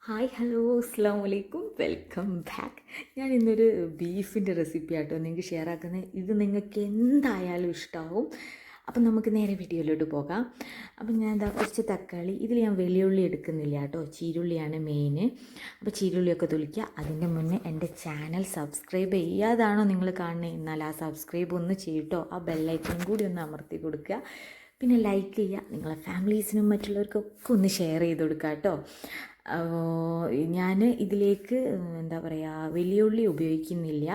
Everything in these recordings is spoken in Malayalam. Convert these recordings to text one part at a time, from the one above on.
ഹായ് ഹലോ അസ്സാം വലൈക്കും വെൽക്കം ബാക്ക്. ഞാൻ ഇന്നൊരു ബീഫിൻ്റെ റെസിപ്പി ആട്ടോ നിങ്ങൾക്ക് ഷെയർ ആക്കുന്നത്. ഇത് നിങ്ങൾക്ക് എന്തായാലും ഇഷ്ടമാവും. അപ്പം നമുക്ക് നേരെ വീഡിയോയിലോട്ട് പോകാം. അപ്പം ഞാൻ എന്താ കുറച്ച് തക്കാളി, ഇതിൽ ഞാൻ വെള്ളിയുള്ളി എടുക്കുന്നില്ല കേട്ടോ, ചീരുള്ളിയാണ് മെയിൻ. അപ്പോൾ ചീരുള്ളിയൊക്കെ തൊലിക്കുക. അതിൻ്റെ മുന്നേ എൻ്റെ ചാനൽ സബ്സ്ക്രൈബ് ചെയ്യാതാണോ നിങ്ങൾ കാണുന്നത്, എന്നാൽ ആ സബ്സ്ക്രൈബ് ഒന്ന് ചെയ്യട്ടോ, ആ ബെല്ലൈക്കനും കൂടി ഒന്ന് അമർത്തി കൊടുക്കുക. പിന്നെ ലൈക്ക് ചെയ്യുക, നിങ്ങളെ ഫാമിലീസിനും മറ്റുള്ളവർക്കൊക്കെ ഒന്ന് ഷെയർ ചെയ്ത് കൊടുക്കുക കേട്ടോ. ഞാൻ ഇതിലേക്ക് എന്താ പറയുക, വലിയ ഉള്ളി ഉപയോഗിക്കുന്നില്ല.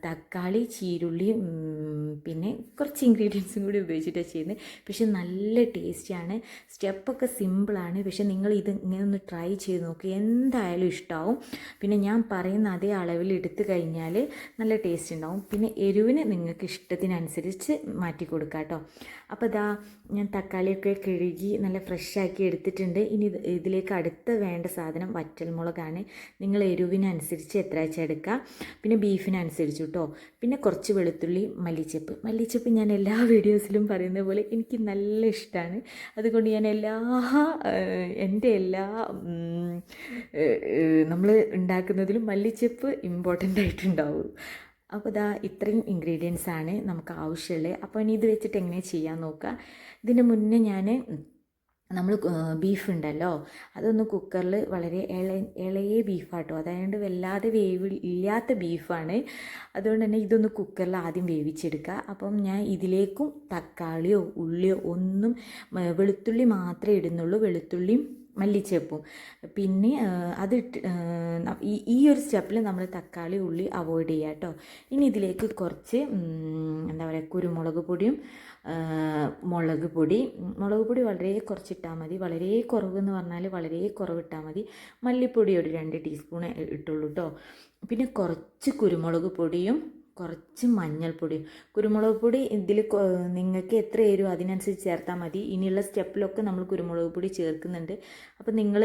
തക്കാളി, ചീരുള്ളി, പിന്നെ കുറച്ച് ഇൻഗ്രീഡിയൻസും കൂടി ഉപയോഗിച്ചിട്ടാണ് ചെയ്യുന്നത്. പക്ഷെ നല്ല ടേസ്റ്റിയാണ്. സ്റ്റെപ്പൊക്കെ സിമ്പിളാണ്. പക്ഷെ നിങ്ങൾ ഇത് ഇങ്ങനെ ഒന്ന് ട്രൈ ചെയ്ത് നോക്കുക, എന്തായാലും ഇഷ്ടമാവും. പിന്നെ ഞാൻ പറയുന്ന അതേ അളവിൽ എടുത്തു കഴിഞ്ഞാൽ നല്ല ടേസ്റ്റ് ഉണ്ടാവും. പിന്നെ എരിവിന് നിങ്ങൾക്ക് ഇഷ്ടത്തിനനുസരിച്ച് മാറ്റി കൊടുക്കാം കേട്ടോ. അപ്പോൾ ഇതാ ഞാൻ തക്കാളിയൊക്കെ കഴുകി നല്ല ഫ്രഷാക്കി എടുത്തിട്ടുണ്ട്. ഇനി ഇതിലേക്ക് അടുത്ത വേണ്ട സാധനം വറ്റൽമുളകാണ്. നിങ്ങൾ എരിവിനനുസരിച്ച് എത്ര വെച്ചാൽ എടുക്കുക. പിന്നെ ബീഫിനനുസരിച്ച് കേട്ടോ. പിന്നെ കുറച്ച് വെളുത്തുള്ളി, മല്ലിച്ചപ്പ് ഞാൻ എല്ലാ വീഡിയോസിലും പറയുന്ന പോലെ എനിക്ക് നല്ല ഇഷ്ടമാണ്. അതുകൊണ്ട് ഞാൻ എൻ്റെ എല്ലാ നമ്മൾ ഉണ്ടാക്കുന്നതിലും മല്ലിച്ചപ്പ് ഇമ്പോർട്ടൻ്റ് ആയിട്ടുണ്ടാവും. അപ്പോൾ ഇതാ ഇത്രയും ഇൻഗ്രീഡിയൻസ് ആണ് നമുക്ക് ആവശ്യമുള്ളത്. അപ്പോൾ ഇനി ഇത് വെച്ചിട്ട് എങ്ങനെ ചെയ്യാൻ നോക്കുക. ഇതിന് മുന്നേ നമ്മൾ ബീഫ് ഉണ്ടല്ലോ, അതൊന്ന് കുക്കറിൽ വളരെ ഇളയ ബീഫാട്ടോ, അതായത് വല്ലാതെ വേവ് ഇല്ലാത്ത ബീഫാണ്. അതുകൊണ്ട് തന്നെ ഇതൊന്ന് കുക്കറിൽ ആദ്യം വേവിച്ചെടുക്കുക. അപ്പം ഞാൻ ഇതിലേക്കും തക്കാളിയോ ഉള്ളിയോ ഒന്നും, വെളുത്തുള്ളി മാത്രമേ ഇടുന്നുള്ളൂ, വെളുത്തുള്ളിയും മല്ലിച്ചപ്പും. പിന്നെ ഈ ഒരു സ്റ്റെപ്പിൽ നമ്മൾ തക്കാളി ഉള്ളി അവോയ്ഡ് ചെയ്യുക കേട്ടോ. ഇനി ഇതിലേക്ക് കുറച്ച് എന്താ പറയുക, കുരുമുളക് പൊടിയും മുളക് പൊടി വളരെ കുറച്ചിട്ടാൽ മതി. വളരെ കുറവെന്ന് പറഞ്ഞാൽ വളരെ കുറവിട്ടാൽ മതി. മല്ലിപ്പൊടി ഒരു 2 ടീസ്പൂൺ ഇട്ടുള്ളൂ കേട്ടോ. പിന്നെ കുറച്ച് കുരുമുളക് പൊടിയും കുറച്ച് മഞ്ഞൾപ്പൊടിയും. കുരുമുളക് പൊടി ഇതിൽ നിങ്ങൾക്ക് എത്ര എരിവ് അതിനനുസരിച്ച് ചേർത്താൽ മതി. ഇനിയുള്ള സ്റ്റെപ്പിലൊക്കെ നമ്മൾ കുരുമുളക് പൊടി ചേർക്കുന്നുണ്ട്. അപ്പോൾ നിങ്ങൾ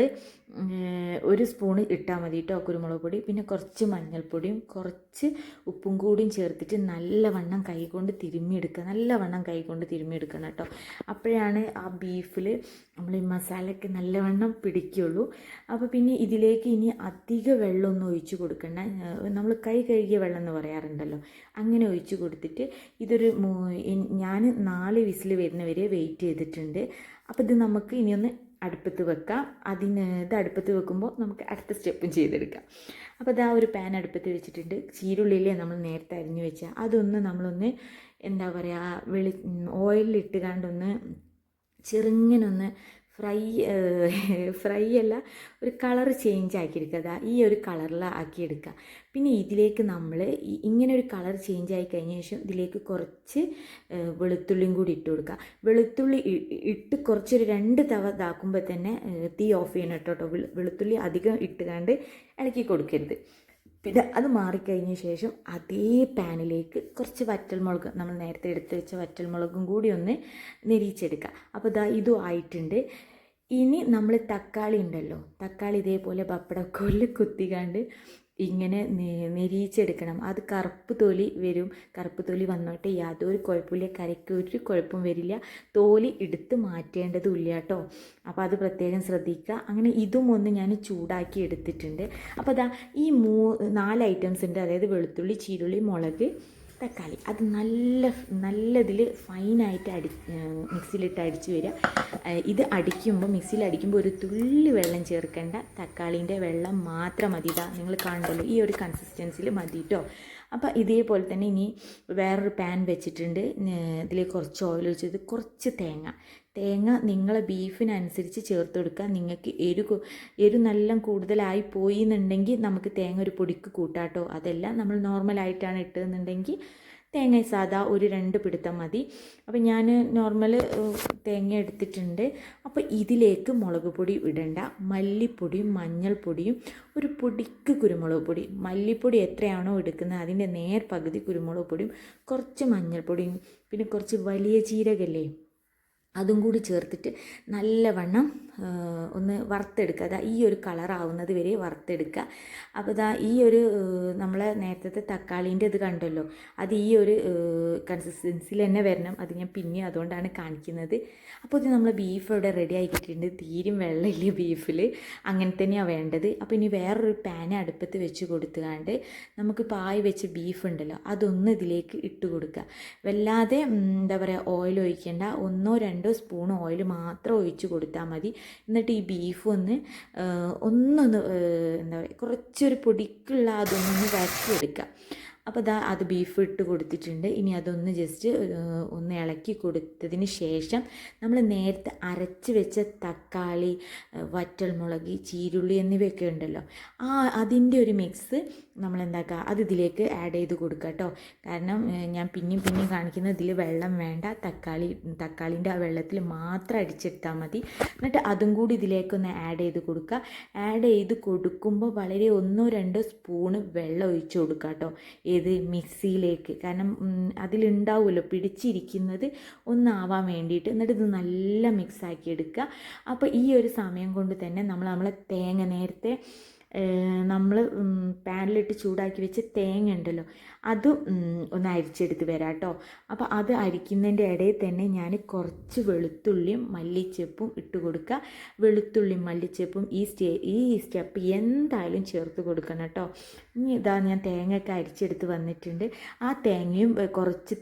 1 സ്പൂൺ ഇട്ടാൽ മതി കേട്ടോ കുരുമുളക് പൊടി. പിന്നെ കുറച്ച് മഞ്ഞൾപ്പൊടിയും കുറച്ച് ഉപ്പും കൂടിയും ചേർത്തിട്ട് നല്ലവണ്ണം കൈകൊണ്ട് തിരുമ്മിയെടുക്കണം കേട്ടോ. അപ്പോഴാണ് ആ ബീഫിൽ നമ്മൾ ഈ മസാലയ്ക്ക് നല്ലവണ്ണം പിടിക്കുള്ളൂ. അപ്പോൾ പിന്നെ ഇതിലേക്ക് ഇനി അധിക വെള്ളമൊന്നും ഒഴിച്ച് കൊടുക്കണ്ട. നമ്മൾ കൈ കഴുകിയ വെള്ളം എന്ന് പറയാറുണ്ടല്ലോ, അങ്ങനെ ഒഴിച്ച് കൊടുത്തിട്ട് ഞാൻ 4 വിസിൽ വരുന്നവരെ വെയിറ്റ് ചെയ്തിട്ടുണ്ട്. അപ്പോൾ ഇത് നമുക്ക് ഇനിയൊന്ന് അടുപ്പത്ത് വെക്കാം. ഇത് അടുപ്പത്ത് വെക്കുമ്പോൾ നമുക്ക് അടുത്ത സ്റ്റെപ്പും ചെയ്തെടുക്കാം. അപ്പോൾ ഇതാ ഒരു പാൻ അടുപ്പത്ത് വെച്ചിട്ടുണ്ട്. ചീരുള്ളിയിലെ നമ്മൾ നേരത്തെ അരിഞ്ഞു വെച്ചാൽ അതൊന്ന് നമ്മളൊന്ന് എന്താ പറയുക, ഓയിലിട്ട് കണ്ടൊന്ന് ചെറുങ്ങനൊന്ന് ഫ്രൈ അല്ല, ഒരു കളർ ചേഞ്ച് ആക്കിയെടുക്കുക. ഈ ഒരു കളറിൽ ആക്കിയെടുക്കുക. പിന്നെ ഇതിലേക്ക് നമ്മൾ ഇങ്ങനെ ഒരു കളർ ചേഞ്ച് ആയി കഴിഞ്ഞ ശേഷം ഇതിലേക്ക് കുറച്ച് വെളുത്തുള്ളിയും കൂടി ഇട്ട് കൊടുക്കുക. വെളുത്തുള്ളി ഇട്ട് കുറച്ചൊരു 2 തവണ ഇതാക്കുമ്പോൾ തന്നെ തീ ഓഫ് ചെയ്യണം കേട്ടോ. വെളുത്തുള്ളി അധികം ഇട്ടുകൊണ്ട് ഇളക്കി കൊടുക്കരുത്. പിന്നെ അത് മാറിക്കഴിഞ്ഞ ശേഷം അതേ പാനിലേക്ക് കുറച്ച് വറ്റൽമുളക്, നമ്മൾ നേരത്തെ എടുത്ത് വെച്ച വറ്റൽമുളകും കൂടി ഒന്ന് നെരിച്ചെടുക്കുക. അപ്പോൾ ഇതും ആയിട്ടുണ്ട്. ഇനി നമ്മൾ തക്കാളി ഉണ്ടല്ലോ, തക്കാളി ഇതേപോലെ പപ്പടക്കോലിൽ കുത്തിക്കാണ്ട് ഇങ്ങനെ നെരിച്ചെടുക്കണം. അത് കറുപ്പ് തൊലി വരും. കറുപ്പ് തൊലി വന്നോട്ടെ, യാതൊരു കുഴപ്പമില്ല. കറിക്ക് ഒരു കുഴപ്പം വരില്ല. തോലി എടുത്ത് മാറ്റേണ്ടതുമില്ല കേട്ടോ. അപ്പോൾ അത് പ്രത്യേകം ശ്രദ്ധിക്കുക. അങ്ങനെ ഇതും ഒന്ന് ഞാൻ ചൂടാക്കി എടുത്തിട്ടുണ്ട്. അപ്പോൾ ഈ 4 ഐറ്റംസ് ഉണ്ട്, അതായത് വെളുത്തുള്ളി, ചീരുള്ളി, മുളക്, തക്കാളി. അത് നല്ലതിൽ ഫൈനായിട്ട് മിക്സിയിലിട്ട് അടിച്ച് വരിക. ഇത് മിക്സിയിൽ അടിക്കുമ്പോൾ ഒരു തുള്ളി വെള്ളം ചേർക്കേണ്ട, തക്കാളീൻ്റെ വെള്ളം മാത്രം മതി. നിങ്ങൾ കാണുമല്ലോ, ഈ ഒരു കൺസിസ്റ്റൻസിയിൽ മതി കേട്ടോ. അപ്പോൾ ഇതേപോലെ തന്നെ ഇനി വേറൊരു പാൻ വെച്ചിട്ടുണ്ട്. ഇതിലേക്ക് കുറച്ച് ഓയിൽ ഒഴിച്ചത്, കുറച്ച് തേങ്ങ നിങ്ങളെ ബീഫിനനുസരിച്ച് ചേർത്ത് കൊടുക്കുക. നിങ്ങൾക്ക് എരു നല്ല കൂടുതലായി പോയി എന്നുണ്ടെങ്കിൽ നമുക്ക് തേങ്ങ ഒരു പൊടിക്ക് കൂട്ടാട്ടോ. അതല്ല നമ്മൾ നോർമലായിട്ടാണ് ഇട്ടതെന്നുണ്ടെങ്കിൽ തേങ്ങ സാധാ ഒരു 2 പിടുത്തം മതി. അപ്പോൾ ഞാൻ നോർമൽ തേങ്ങ എടുത്തിട്ടുണ്ട്. അപ്പോൾ ഇതിലേക്ക് മുളക് പൊടി ഇടണ്ട, മല്ലിപ്പൊടിയും മഞ്ഞൾപ്പൊടിയും ഒരു പൊടിക്ക് കുരുമുളക് പൊടി. മല്ലിപ്പൊടി എത്രയാണോ എടുക്കുന്നത് അതിൻ്റെ പകുതി കുരുമുളക് പൊടിയും കുറച്ച് മഞ്ഞൾപ്പൊടിയും പിന്നെ കുറച്ച് വലിയ ജീരകല്ലേ അതും കൂടി ചേർത്തിട്ട് നല്ലവണ്ണം ഒന്ന് വറുത്തെടുക്കുക. അതാ ഈ ഒരു കളറാവുന്നത് വരെ വറുത്തെടുക്കുക. അപ്പോൾ ഇതാ ഈ ഒരു നമ്മൾ നേരത്തെ തക്കാളീൻ്റെ ഇത് കണ്ടല്ലോ, അത് ഈ ഒരു കൺസിസ്റ്റൻസിയിൽ തന്നെ വരണം. അത് ഞാൻ പിന്നെ അതുകൊണ്ടാണ് കാണിക്കുന്നത്. അപ്പോൾ ഇത് നമ്മൾ ബീഫ് ഇവിടെ റെഡി ആക്കിയിട്ടുണ്ട്. തീരും വെള്ളമില്ല ബീഫിൽ, അങ്ങനെ തന്നെയാണ് വേണ്ടത്. അപ്പോൾ ഇനി വേറൊരു പാൻ അടുപ്പത്ത് വെച്ച് കൊടുത്തുകൊണ്ട് നമുക്ക് പായ് വെച്ച് ബീഫ് ഉണ്ടല്ലോ അതൊന്ന് ഇതിലേക്ക് ഇട്ട് കൊടുക്കുക. വല്ലാതെ എന്താ പറയുക ഓയിൽ ഒഴിക്കേണ്ട, 1-2 സ്പൂൺ ഓയിൽ മാത്രം ഒഴിച്ച് കൊടുത്താൽ മതി. എന്നിട്ട് ഈ ബീഫ് ഒന്നൊന്ന് എന്താ പറയുക കുറച്ചൊരു പൊടിക്കുള്ള അതൊന്നൊന്ന് വരട്ടിയെടുക്കുക. അപ്പോൾ അത് ബീഫ് ഇട്ട് കൊടുത്തിട്ടുണ്ട്. ഇനി അതൊന്ന് ജസ്റ്റ് ഒന്ന് ഇളക്കി കൊടുത്തതിന് ശേഷം നമ്മൾ നേരത്തെ അരച്ച് വെച്ച തക്കാളി, വറ്റൽമുളക്, ചീരുള്ളി എന്നിവയൊക്കെ ഉണ്ടല്ലോ, അതിൻ്റെ ഒരു മിക്സ് നമ്മൾ എന്താക്കുക അത് ഇതിലേക്ക് ആഡ് ചെയ്ത് കൊടുക്കുക കേട്ടോ. കാരണം ഞാൻ പിന്നെയും കാണിക്കുന്ന ഇതിൽ വെള്ളം വേണ്ട, തക്കാളിൻ്റെ ആ വെള്ളത്തിൽ മാത്രം അടിച്ചെടുത്താൽ മതി. എന്നിട്ട് അതും കൂടി ഇതിലേക്കൊന്ന് ആഡ് ചെയ്ത് കൊടുക്കുക. ആഡ് ചെയ്ത് കൊടുക്കുമ്പോൾ വളരെ 1-2 സ്പൂണ് വെള്ളം ഒഴിച്ച് കൊടുക്കുക കേട്ടോ, ഏത് മിക്സിയിലേക്ക്. കാരണം അതിലുണ്ടാവുമല്ലോ പിടിച്ചിരിക്കുന്നത് ഒന്നാവാൻ വേണ്ടിയിട്ട്. എന്നിട്ട് ഇത് നല്ല മിക്സാക്കി എടുക്കുക. അപ്പോൾ ഈ ഒരു സമയം കൊണ്ട് തന്നെ നമ്മളെ തേങ്ങ നേരത്തെ നമ്മൾ പാനിലിട്ട് ചൂടാക്കി വെച്ച് തേങ്ങ ഉണ്ടല്ലോ അതും ഒന്ന് അരിച്ചെടുത്ത് വരാം കേട്ടോ. അപ്പോൾ അത് അരിക്കുന്നതിൻ്റെ ഇടയിൽ തന്നെ ഞാൻ കുറച്ച് വെളുത്തുള്ളിയും മല്ലിച്ചെപ്പും ഇട്ട് കൊടുക്കുക. വെളുത്തുള്ളിയും മല്ലിച്ചെപ്പും ഈ സ്റ്റെപ്പ് എന്തായാലും ചേർത്ത് കൊടുക്കണം കേട്ടോ. ഇനി ഇതാ ഞാൻ തേങ്ങയൊക്കെ അരിച്ചെടുത്ത് വന്നിട്ടുണ്ട്. ആ തേങ്ങയും കുറച്ച്